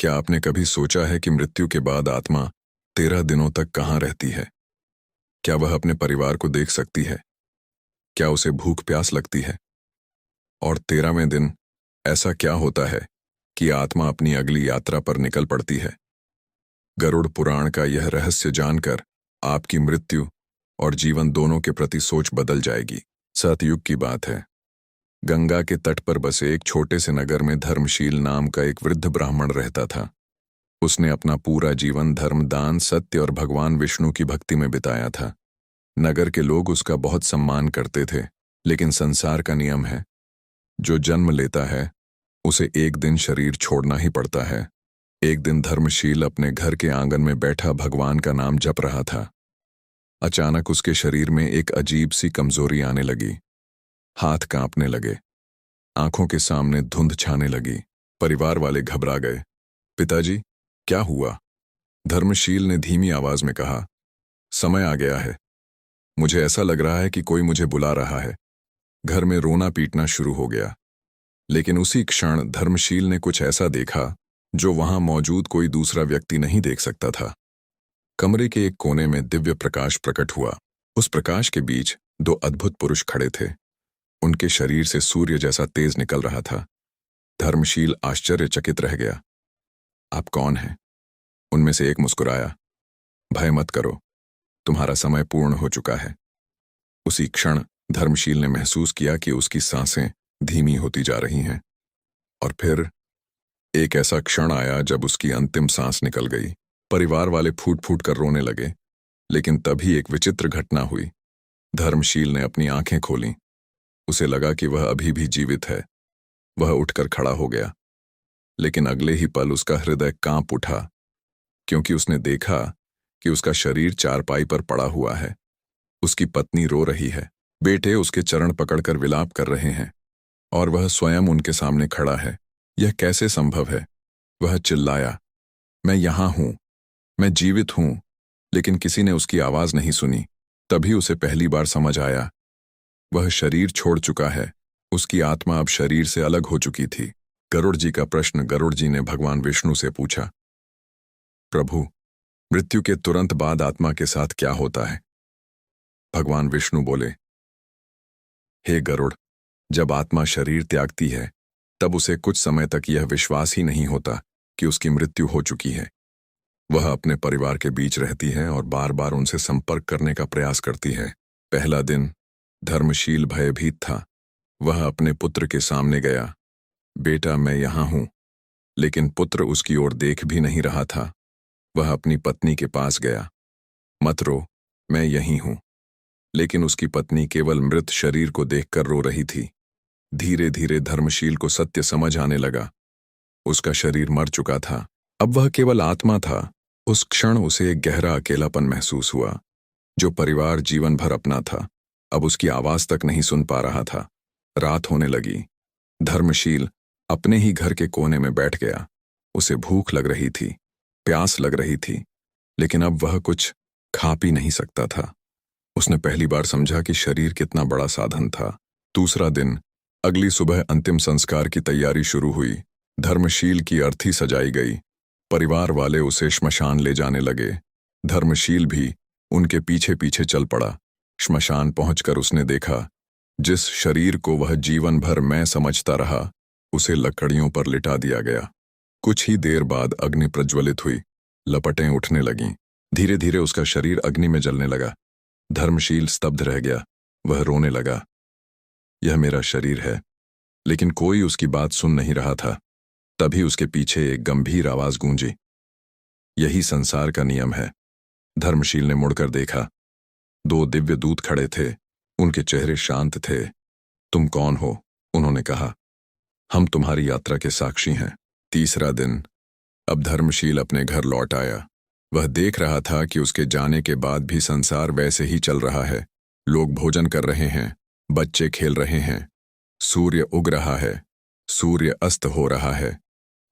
क्या आपने कभी सोचा है कि मृत्यु के बाद आत्मा 13 दिनों तक कहाँ रहती है? क्या वह अपने परिवार को देख सकती है? क्या उसे भूख प्यास लगती है? और 13वें दिन ऐसा क्या होता है कि आत्मा अपनी अगली यात्रा पर निकल पड़ती है? गरुड़ पुराण का यह रहस्य जानकर आपकी मृत्यु और जीवन दोनों के प्रति सोच बदल जाएगी। सतयुग की बात है। गंगा के तट पर बसे एक छोटे से नगर में धर्मशील नाम का एक वृद्ध ब्राह्मण रहता था। उसने अपना पूरा जीवन धर्म, दान, सत्य और भगवान विष्णु की भक्ति में बिताया था। नगर के लोग उसका बहुत सम्मान करते थे, लेकिन संसार का नियम है, जो जन्म लेता है उसे एक दिन शरीर छोड़ना ही पड़ता है। एक दिन धर्मशील अपने घर के आंगन में बैठा भगवान का नाम जप रहा था। अचानक उसके शरीर में एक अजीब सी कमजोरी आने लगी। हाथ कांपने लगे, आंखों के सामने धुंध छाने लगी। परिवार वाले घबरा गए। पिताजी, क्या हुआ? धर्मशील ने धीमी आवाज में कहा, समय आ गया है। मुझे ऐसा लग रहा है कि कोई मुझे बुला रहा है। घर में रोना पीटना शुरू हो गया। लेकिन उसी क्षण धर्मशील ने कुछ ऐसा देखा जो वहां मौजूद कोई दूसरा व्यक्ति नहीं देख सकता था। कमरे के एक कोने में दिव्य प्रकाश प्रकट हुआ। उस प्रकाश के बीच दो अद्भुत पुरुष खड़े थे। उनके शरीर से सूर्य जैसा तेज निकल रहा था। धर्मशील आश्चर्यचकित रह गया। आप कौन हैं? उनमें से एक मुस्कुराया, भय मत करो, तुम्हारा समय पूर्ण हो चुका है। उसी क्षण धर्मशील ने महसूस किया कि उसकी सांसें धीमी होती जा रही हैं। और फिर एक ऐसा क्षण आया जब उसकी अंतिम सांस निकल गई। परिवार वाले फूट फूट कर रोने लगे। लेकिन तभी एक विचित्र घटना हुई। धर्मशील ने अपनी आंखें खोलीं। उसे लगा कि वह अभी भी जीवित है। वह उठकर खड़ा हो गया, लेकिन अगले ही पल उसका हृदय कांप उठा, क्योंकि उसने देखा कि उसका शरीर चारपाई पर पड़ा हुआ है। उसकी पत्नी रो रही है, बेटे उसके चरण पकड़कर विलाप कर रहे हैं, और वह स्वयं उनके सामने खड़ा है। यह कैसे संभव है? वह चिल्लाया, मैं यहां हूं, मैं जीवित हूं। लेकिन किसी ने उसकी आवाज नहीं सुनी। तभी उसे पहली बार समझ आया, वह शरीर छोड़ चुका है। उसकी आत्मा अब शरीर से अलग हो चुकी थी। गरुड़ जी का प्रश्न। गरुड़ जी ने भगवान विष्णु से पूछा, प्रभु, मृत्यु के तुरंत बाद आत्मा के साथ क्या होता है? भगवान विष्णु बोले, हे गरुड़, जब आत्मा शरीर त्यागती है तब उसे कुछ समय तक यह विश्वास ही नहीं होता कि उसकी मृत्यु हो चुकी है। वह अपने परिवार के बीच रहती है और बार बार उनसे संपर्क करने का प्रयास करती है। पहला दिन धर्मशील भयभीत था। वह अपने पुत्र के सामने गया, बेटा मैं यहां हूं। लेकिन पुत्र उसकी ओर देख भी नहीं रहा था। वह अपनी पत्नी के पास गया, मत रो, मैं यहीं हूं। लेकिन उसकी पत्नी केवल मृत शरीर को देखकर रो रही थी। धीरे धीरे धर्मशील को सत्य समझ आने लगा। उसका शरीर मर चुका था, अब वह केवल आत्मा था। उस क्षण उसे एक गहरा अकेलापन महसूस हुआ। जो परिवार जीवन भर अपना था, अब उसकी आवाज तक नहीं सुन पा रहा था। रात होने लगी। धर्मशील अपने ही घर के कोने में बैठ गया। उसे भूख लग रही थी, प्यास लग रही थी, लेकिन अब वह कुछ खा पी नहीं सकता था। उसने पहली बार समझा कि शरीर कितना बड़ा साधन था। दूसरा दिन, अगली सुबह अंतिम संस्कार की तैयारी शुरू हुई। धर्मशील की अर्थी सजाई गई। परिवार वाले उसे श्मशान ले जाने लगे। धर्मशील भी उनके पीछे पीछे चल पड़ा। श्मशान पहुंचकर उसने देखा, जिस शरीर को वह जीवन भर मैं समझता रहा, उसे लकड़ियों पर लिटा दिया गया। कुछ ही देर बाद अग्नि प्रज्वलित हुई। लपटें उठने लगीं। धीरे धीरे उसका शरीर अग्नि में जलने लगा। धर्मशील स्तब्ध रह गया। वह रोने लगा, यह मेरा शरीर है। लेकिन कोई उसकी बात सुन नहीं रहा था। तभी उसके पीछे एक गंभीर आवाज गूंजी, यही संसार का नियम है। धर्मशील ने मुड़कर देखा। दो दिव्य दूत खड़े थे। उनके चेहरे शांत थे। तुम कौन हो? उन्होंने कहा। हम तुम्हारी यात्रा के साक्षी हैं। तीसरा दिन, अब धर्मशील अपने घर लौट आया। वह देख रहा था कि उसके जाने के बाद भी संसार वैसे ही चल रहा है। लोग भोजन कर रहे हैं, बच्चे खेल रहे हैं, सूर्य उग रहा है, सूर्य अस्त हो रहा है।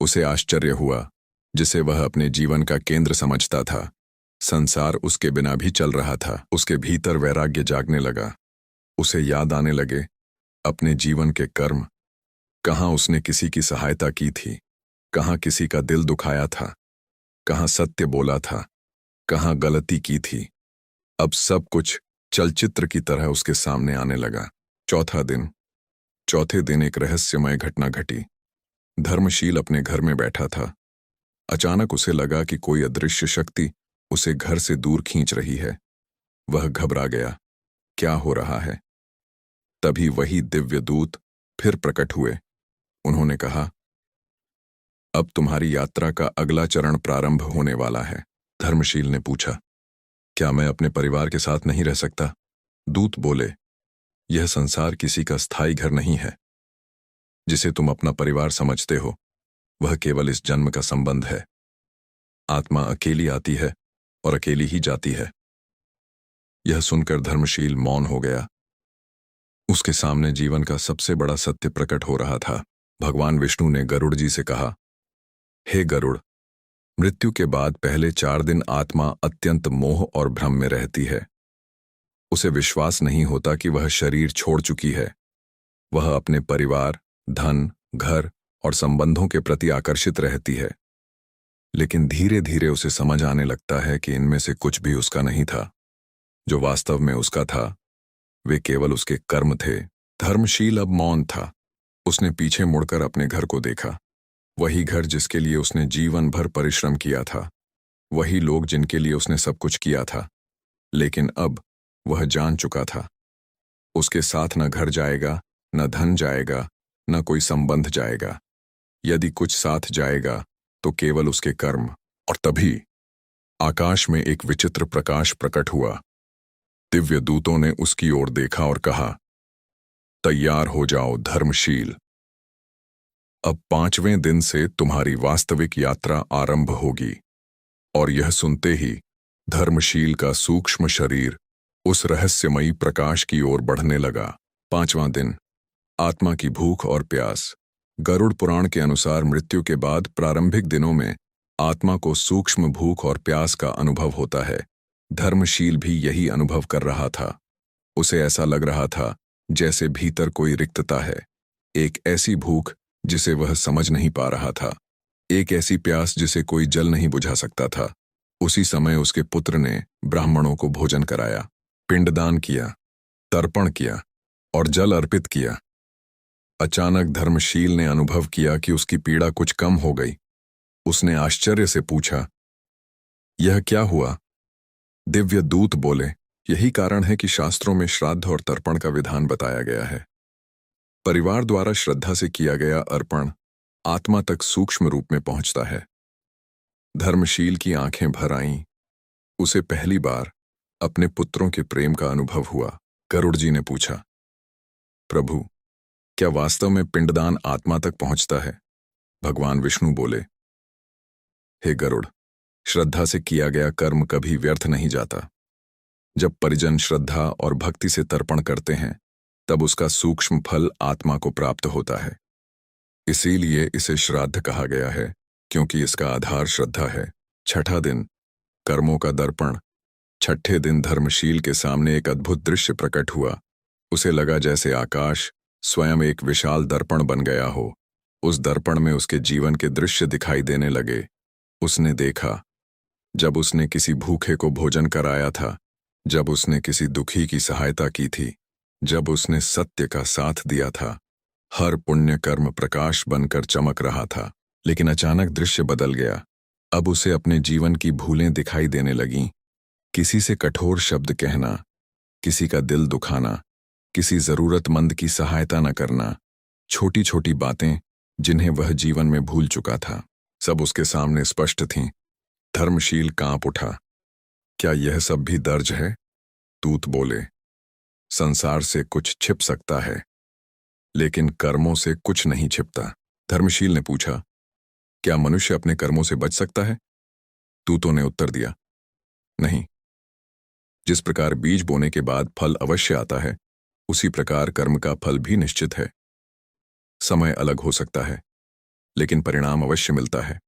उसे आश्चर्य हुआ, जिसे वह अपने जीवन का केंद्र समझता था। संसार उसके बिना भी चल रहा था। उसके भीतर वैराग्य जागने लगा। उसे याद आने लगे अपने जीवन के कर्म। कहाँ उसने किसी की सहायता की थी, कहाँ किसी का दिल दुखाया था, कहाँ सत्य बोला था, कहाँ गलती की थी। अब सब कुछ चलचित्र की तरह उसके सामने आने लगा। चौथे दिन एक रहस्यमय घटना घटी। धर्मशील अपने घर में बैठा था। अचानक उसे लगा कि कोई अदृश्य शक्ति उसे घर से दूर खींच रही है। वह घबरा गया। क्या हो रहा है? तभी वही दिव्य दूत फिर प्रकट हुए। उन्होंने कहा, अब तुम्हारी यात्रा का अगला चरण प्रारंभ होने वाला है। धर्मशील ने पूछा, क्या मैं अपने परिवार के साथ नहीं रह सकता? दूत बोले, यह संसार किसी का स्थायी घर नहीं है। जिसे तुम अपना परिवार समझते हो, वह केवल इस जन्म का संबंध है। आत्मा अकेली आती है और अकेली ही जाती है। यह सुनकर धर्मशील मौन हो गया। उसके सामने जीवन का सबसे बड़ा सत्य प्रकट हो रहा था। भगवान विष्णु ने गरुड़ जी से कहा, हे गरुड़, मृत्यु के बाद पहले 4 दिन आत्मा अत्यंत मोह और भ्रम में रहती है। उसे विश्वास नहीं होता कि वह शरीर छोड़ चुकी है। वह अपने परिवार, धन, घर और संबंधों के प्रति आकर्षित रहती है। लेकिन धीरे धीरे उसे समझ आने लगता है कि इनमें से कुछ भी उसका नहीं था। जो वास्तव में उसका था, वे केवल उसके कर्म थे। धर्मशील अब मौन था। उसने पीछे मुड़कर अपने घर को देखा। वही घर जिसके लिए उसने जीवन भर परिश्रम किया था, वही लोग जिनके लिए उसने सब कुछ किया था। लेकिन अब वह जान चुका था, उसके साथ न घर जाएगा, न धन जाएगा, न कोई संबंध जाएगा। यदि कुछ साथ जाएगा तो केवल उसके कर्म। और तभी आकाश में एक विचित्र प्रकाश प्रकट हुआ। दिव्य दूतों ने उसकी ओर देखा और कहा, तैयार हो जाओ धर्मशील। अब 5वें दिन से तुम्हारी वास्तविक यात्रा आरंभ होगी। और यह सुनते ही धर्मशील का सूक्ष्म शरीर उस रहस्यमयी प्रकाश की ओर बढ़ने लगा। 5वां दिन, आत्मा की भूख और प्यास। गरुड़ पुराण के अनुसार मृत्यु के बाद प्रारंभिक दिनों में आत्मा को सूक्ष्म भूख और प्यास का अनुभव होता है। धर्मशील भी यही अनुभव कर रहा था। उसे ऐसा लग रहा था जैसे भीतर कोई रिक्तता है, एक ऐसी भूख जिसे वह समझ नहीं पा रहा था, एक ऐसी प्यास जिसे कोई जल नहीं बुझा सकता था। उसी समय उसके पुत्र ने ब्राह्मणों को भोजन कराया, पिंडदान किया, तर्पण किया और जल अर्पित किया। अचानक धर्मशील ने अनुभव किया कि उसकी पीड़ा कुछ कम हो गई। उसने आश्चर्य से पूछा, यह क्या हुआ? दिव्य दूत बोले, यही कारण है कि शास्त्रों में श्राद्ध और तर्पण का विधान बताया गया है। परिवार द्वारा श्रद्धा से किया गया अर्पण आत्मा तक सूक्ष्म रूप में पहुंचता है। धर्मशील की आंखें भर आईं। उसे पहली बार अपने पुत्रों के प्रेम का अनुभव हुआ। गरुड़ जी ने पूछा, प्रभु, क्या वास्तव में पिंडदान आत्मा तक पहुंचता है? भगवान विष्णु बोले, हे गरुड़, श्रद्धा से किया गया कर्म कभी व्यर्थ नहीं जाता। जब परिजन श्रद्धा और भक्ति से तर्पण करते हैं, तब उसका सूक्ष्म फल आत्मा को प्राप्त होता है। इसीलिए इसे श्राद्ध कहा गया है, क्योंकि इसका आधार श्रद्धा है। 6ठा दिन, कर्मों का दर्पण। 6ठे दिन धर्मशील के सामने एक अद्भुत दृश्य प्रकट हुआ। उसे लगा जैसे आकाश स्वयं एक विशाल दर्पण बन गया हो। उस दर्पण में उसके जीवन के दृश्य दिखाई देने लगे। उसने देखा, जब उसने किसी भूखे को भोजन कराया था, जब उसने किसी दुखी की सहायता की थी, जब उसने सत्य का साथ दिया था, हर पुण्य कर्म प्रकाश बनकर चमक रहा था। लेकिन अचानक दृश्य बदल गया। अब उसे अपने जीवन की भूलें दिखाई देने लगीं। किसी से कठोर शब्द कहना, किसी का दिल दुखाना, किसी जरूरतमंद की सहायता न करना, छोटी छोटी बातें जिन्हें वह जीवन में भूल चुका था, सब उसके सामने स्पष्ट थीं। धर्मशील कांप उठा। क्या यह सब भी दर्ज है? दूत बोले, संसार से कुछ छिप सकता है, लेकिन कर्मों से कुछ नहीं छिपता। धर्मशील ने पूछा, क्या मनुष्य अपने कर्मों से बच सकता है? दूतों ने उत्तर दिया, नहीं। जिस प्रकार बीज बोने के बाद फल अवश्य आता है, उसी प्रकार कर्म का फल भी निश्चित है। समय अलग हो सकता है, लेकिन परिणाम अवश्य मिलता है।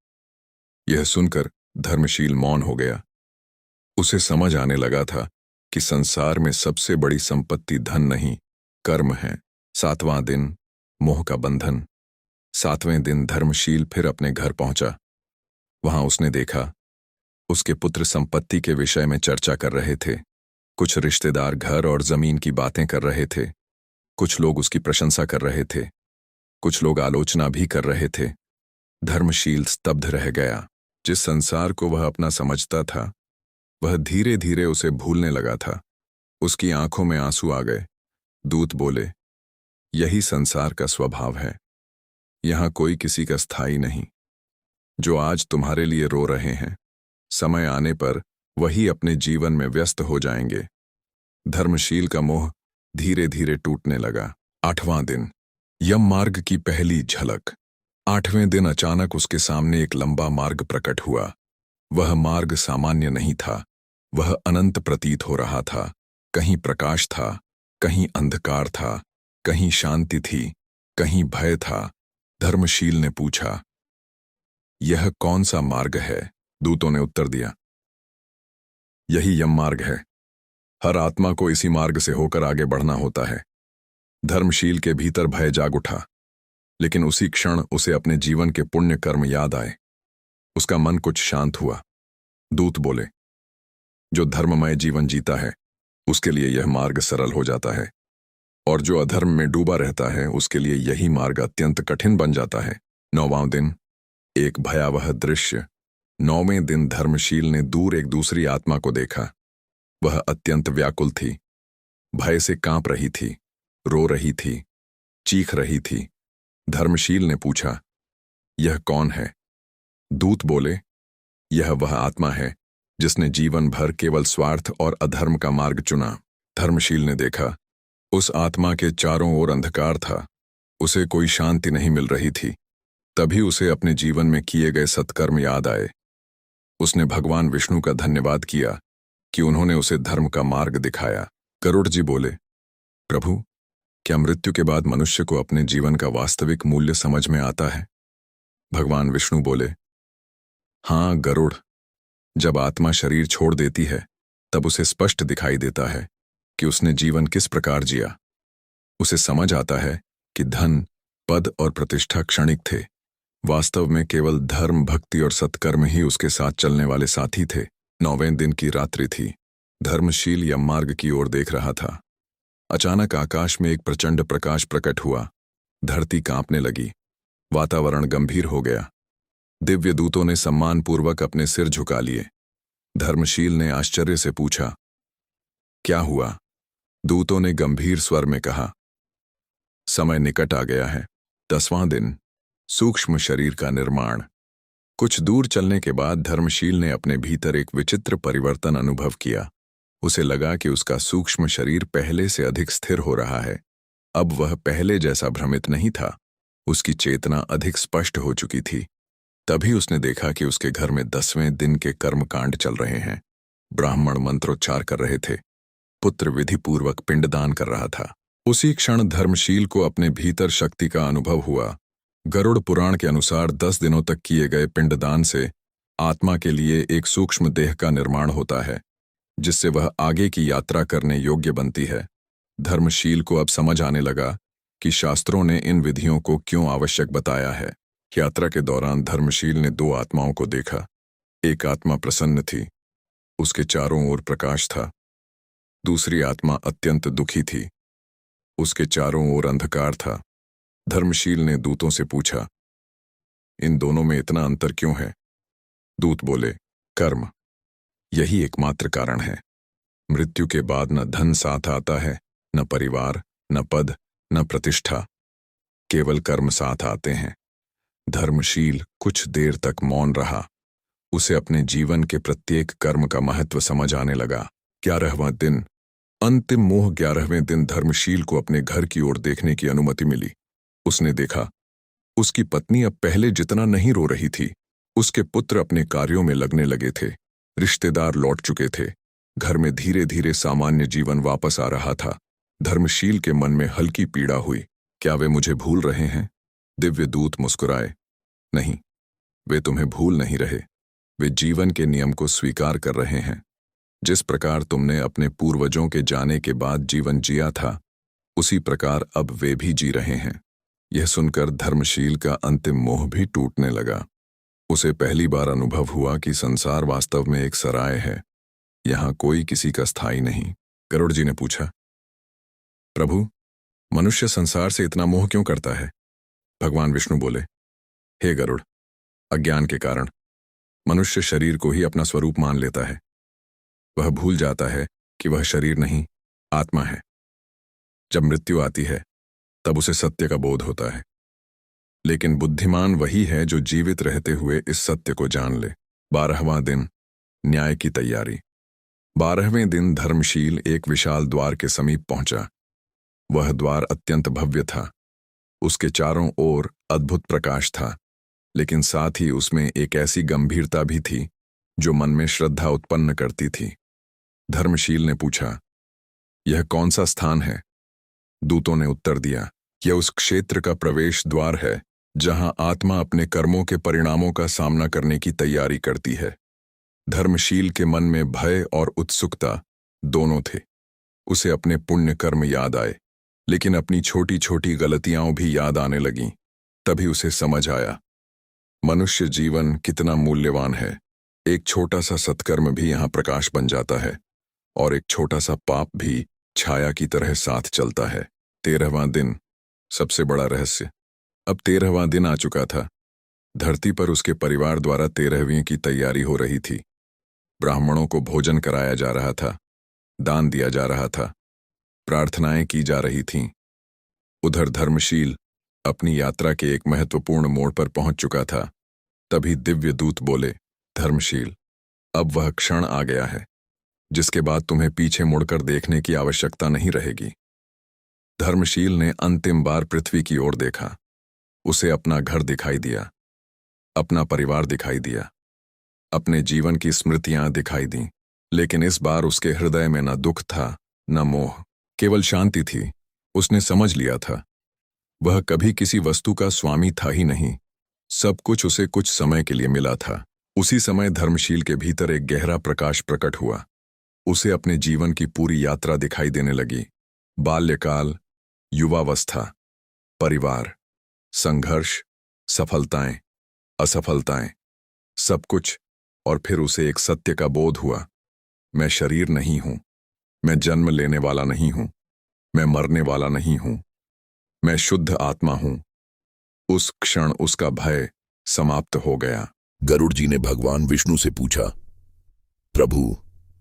यह सुनकर धर्मशील मौन हो गया। उसे समझ आने लगा था कि संसार में सबसे बड़ी संपत्ति धन नहीं, कर्म है। 7वां दिन, मोह का बंधन। 7वें दिन धर्मशील फिर अपने घर पहुंचा। वहां उसने देखा उसके पुत्र संपत्ति के विषय में चर्चा कर रहे थे। कुछ रिश्तेदार घर और जमीन की बातें कर रहे थे। कुछ लोग उसकी प्रशंसा कर रहे थे, कुछ लोग आलोचना भी कर रहे थे। धर्मशील स्तब्ध रह गया। जिस संसार को वह अपना समझता था वह धीरे धीरे उसे भूलने लगा था। उसकी आंखों में आंसू आ गए। दूत बोले, यही संसार का स्वभाव है। यहां कोई किसी का स्थायी नहीं। जो आज तुम्हारे लिए रो रहे हैं, समय आने पर वही अपने जीवन में व्यस्त हो जाएंगे। धर्मशील का मोह धीरे धीरे टूटने लगा। 8वां दिन, यम मार्ग की पहली झलक। 8वें दिन अचानक उसके सामने एक लंबा मार्ग प्रकट हुआ। वह मार्ग सामान्य नहीं था, वह अनंत प्रतीत हो रहा था। कहीं प्रकाश था, कहीं अंधकार था, कहीं शांति थी, कहीं भय था। धर्मशील ने पूछा, यह कौन सा मार्ग है? दूतों ने उत्तर दिया, यही यम मार्ग है। हर आत्मा को इसी मार्ग से होकर आगे बढ़ना होता है। धर्मशील के भीतर भय जाग उठा, लेकिन उसी क्षण उसे अपने जीवन के पुण्य कर्म याद आए। उसका मन कुछ शांत हुआ। दूत बोले, जो धर्ममय जीवन जीता है उसके लिए यह मार्ग सरल हो जाता है, और जो अधर्म में डूबा रहता है उसके लिए यही मार्ग अत्यंत कठिन बन जाता है। 9वां दिन, एक भयावह दृश्य। 9वें दिन धर्मशील ने दूर एक दूसरी आत्मा को देखा। वह अत्यंत व्याकुल थी, भय से कांप रही थी, रो रही थी, चीख रही थी। धर्मशील ने पूछा, यह कौन है? दूत बोले, यह वह आत्मा है जिसने जीवन भर केवल स्वार्थ और अधर्म का मार्ग चुना। धर्मशील ने देखा उस आत्मा के चारों ओर अंधकार था। उसे कोई शांति नहीं मिल रही थी। तभी उसे अपने जीवन में किए गए सत्कर्म याद आए। उसने भगवान विष्णु का धन्यवाद किया कि उन्होंने उसे धर्म का मार्ग दिखाया। गरुड़ जी बोले, प्रभु, क्या मृत्यु के बाद मनुष्य को अपने जीवन का वास्तविक मूल्य समझ में आता है? भगवान विष्णु बोले, हाँ गरुड़, जब आत्मा शरीर छोड़ देती है तब उसे स्पष्ट दिखाई देता है कि उसने जीवन किस प्रकार जिया। उसे समझ आता है कि धन, पद और प्रतिष्ठा क्षणिक थे। वास्तव में केवल धर्म, भक्ति और सत्कर्म ही उसके साथ चलने वाले साथी थे। 9वें दिन की रात्रि थी। धर्मशील यम मार्ग की ओर देख रहा था। अचानक आकाश में एक प्रचंड प्रकाश प्रकट हुआ। धरती कांपने लगी। वातावरण गंभीर हो गया। दिव्य दूतों ने सम्मानपूर्वक अपने सिर झुका लिए। धर्मशील ने आश्चर्य से पूछा, क्या हुआ? दूतों ने गंभीर स्वर में कहा, समय निकट आ गया है। 10वां दिन, सूक्ष्म शरीर का निर्माण। कुछ दूर चलने के बाद धर्मशील ने अपने भीतर एक विचित्र परिवर्तन अनुभव किया। उसे लगा कि उसका सूक्ष्म शरीर पहले से अधिक स्थिर हो रहा है। अब वह पहले जैसा भ्रमित नहीं था। उसकी चेतना अधिक स्पष्ट हो चुकी थी। तभी उसने देखा कि उसके घर में 10वें दिन के कर्मकांड चल रहे हैं। ब्राह्मण मंत्रोच्चार कर रहे थे। पुत्र विधिपूर्वक पिंडदान कर रहा था। उसी क्षण धर्मशील को अपने भीतर शक्ति का अनुभव हुआ। गरुड़ पुराण के अनुसार 10 दिनों तक किए गए पिंडदान से आत्मा के लिए एक सूक्ष्म देह का निर्माण होता है, जिससे वह आगे की यात्रा करने योग्य बनती है। धर्मशील को अब समझ आने लगा कि शास्त्रों ने इन विधियों को क्यों आवश्यक बताया है। यात्रा के दौरान धर्मशील ने 2 आत्माओं को देखा। एक आत्मा प्रसन्न थी, उसके चारों ओर प्रकाश था। दूसरी आत्मा अत्यंत दुखी थी, उसके चारों ओर अंधकार था। धर्मशील ने दूतों से पूछा, इन दोनों में इतना अंतर क्यों है? दूत बोले, कर्म, यही एकमात्र कारण है। मृत्यु के बाद न धन साथ आता है, न परिवार, न पद, न प्रतिष्ठा, केवल कर्म साथ आते हैं। धर्मशील कुछ देर तक मौन रहा। उसे अपने जीवन के प्रत्येक कर्म का महत्व समझ आने लगा। 11वां दिन, अंतिम मोह। 11वें दिन धर्मशील को अपने घर की ओर देखने की अनुमति मिली। उसने देखा उसकी पत्नी अब पहले जितना नहीं रो रही थी। उसके पुत्र अपने कार्यों में लगने लगे थे। रिश्तेदार लौट चुके थे। घर में धीरे धीरे सामान्य जीवन वापस आ रहा था। धर्मशील के मन में हल्की पीड़ा हुई। क्या वे मुझे भूल रहे हैं? दिव्य दूत मुस्कुराए, नहीं, वे तुम्हें भूल नहीं रहे। वे जीवन के नियम को स्वीकार कर रहे हैं। जिस प्रकार तुमने अपने पूर्वजों के जाने के बाद जीवन जिया था, उसी प्रकार अब वे भी जी रहे हैं। यह सुनकर धर्मशील का अंतिम मोह भी टूटने लगा। उसे पहली बार अनुभव हुआ कि संसार वास्तव में एक सराय है, यहां कोई किसी का स्थायी नहीं। गरुड़ जी ने पूछा, प्रभु, मनुष्य संसार से इतना मोह क्यों करता है? भगवान विष्णु बोले, हे गरुड़, अज्ञान के कारण मनुष्य शरीर को ही अपना स्वरूप मान लेता है। वह भूल जाता है कि वह शरीर नहीं, आत्मा है। जब मृत्यु आती है तब उसे सत्य का बोध होता है, लेकिन बुद्धिमान वही है जो जीवित रहते हुए इस सत्य को जान ले। 12वां दिन, न्याय की तैयारी। 12वें दिन धर्मशील एक विशाल द्वार के समीप पहुंचा। वह द्वार अत्यंत भव्य था। उसके चारों ओर अद्भुत प्रकाश था, लेकिन साथ ही उसमें एक ऐसी गंभीरता भी थी जो मन में श्रद्धा उत्पन्न करती थी। धर्मशील ने पूछा, यह कौन सा स्थान है? दूतों ने उत्तर दिया, यह उस क्षेत्र का प्रवेश द्वार है जहां आत्मा अपने कर्मों के परिणामों का सामना करने की तैयारी करती है। धर्मशील के मन में भय और उत्सुकता दोनों थे। उसे अपने पुण्य कर्म याद आए, लेकिन अपनी छोटी छोटी गलतियां भी याद आने लगीं। तभी उसे समझ आया, मनुष्य जीवन कितना मूल्यवान है। एक छोटा सा सत्कर्म भी यहां प्रकाश बन जाता है, और एक छोटा सा पाप भी छाया की तरह साथ चलता है। 13वां दिन, सबसे बड़ा रहस्य। अब 13वां दिन आ चुका था। धरती पर उसके परिवार द्वारा 13वीं की तैयारी हो रही थी। ब्राह्मणों को भोजन कराया जा रहा था, दान दिया जा रहा था, प्रार्थनाएं की जा रही थीं। उधर धर्मशील अपनी यात्रा के एक महत्वपूर्ण मोड़ पर पहुंच चुका था। तभी दिव्य दूत बोले, धर्मशील, अब वह क्षण आ गया है जिसके बाद तुम्हें पीछे मुड़कर देखने की आवश्यकता नहीं रहेगी। धर्मशील ने अंतिम बार पृथ्वी की ओर देखा। उसे अपना घर दिखाई दिया, अपना परिवार दिखाई दिया, अपने जीवन की स्मृतियां दिखाई दीं, लेकिन इस बार उसके हृदय में न दुख था न मोह, केवल शांति थी। उसने समझ लिया था, वह कभी किसी वस्तु का स्वामी था ही नहीं। सब कुछ उसे कुछ समय के लिए मिला था। उसी समय धर्मशील के भीतर एक गहरा प्रकाश प्रकट हुआ। उसे अपने जीवन की पूरी यात्रा दिखाई देने लगी। बाल्यकाल, युवावस्था, परिवार, संघर्ष, सफलताएं, असफलताएं, सब कुछ। और फिर उसे एक सत्य का बोध हुआ, मैं शरीर नहीं हूं, मैं जन्म लेने वाला नहीं हूं, मैं मरने वाला नहीं हूं, मैं शुद्ध आत्मा हूं। उस क्षण उसका भय समाप्त हो गया। गरुड़ जी ने भगवान विष्णु से पूछा, प्रभु,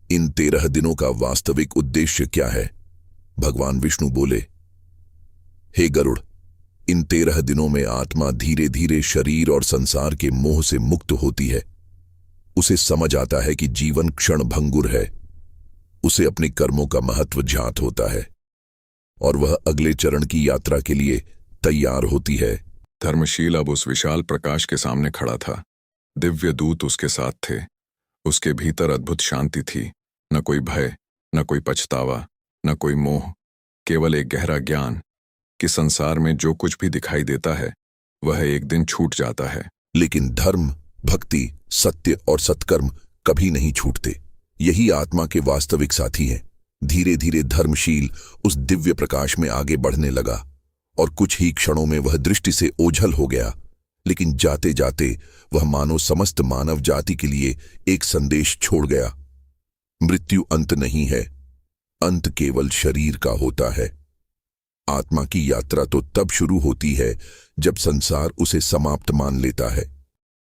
इन 13 दिनों का वास्तविक उद्देश्य क्या है? भगवान विष्णु बोले, हे गरुड़, इन 13 दिनों में आत्मा धीरे धीरे शरीर और संसार के मोह से मुक्त होती है। उसे समझ आता है कि जीवन क्षण भंगुर है। उसे अपने कर्मों का महत्व ज्ञात होता है और वह अगले चरण की यात्रा के लिए तैयार होती है। धर्मशील अब उस विशाल प्रकाश के सामने खड़ा था। दिव्य दूत उसके साथ थे। उसके भीतर अद्भुत शांति थी। न कोई भय, न कोई पछतावा, न कोई मोह, केवल एक गहरा ज्ञान कि संसार में जो कुछ भी दिखाई देता है वह एक दिन छूट जाता है। लेकिन धर्म, भक्ति, सत्य और सत्कर्म कभी नहीं छूटते। यही आत्मा के वास्तविक साथी हैं। धीरे धीरे धर्मशील उस दिव्य प्रकाश में आगे बढ़ने लगा और कुछ ही क्षणों में वह दृष्टि से ओझल हो गया। लेकिन जाते जाते वह मानो समस्त मानव जाति के लिए एक संदेश छोड़ गया। मृत्यु अंत नहीं है, अंत केवल शरीर का होता है। आत्मा की यात्रा तो तब शुरू होती है जब संसार उसे समाप्त मान लेता है।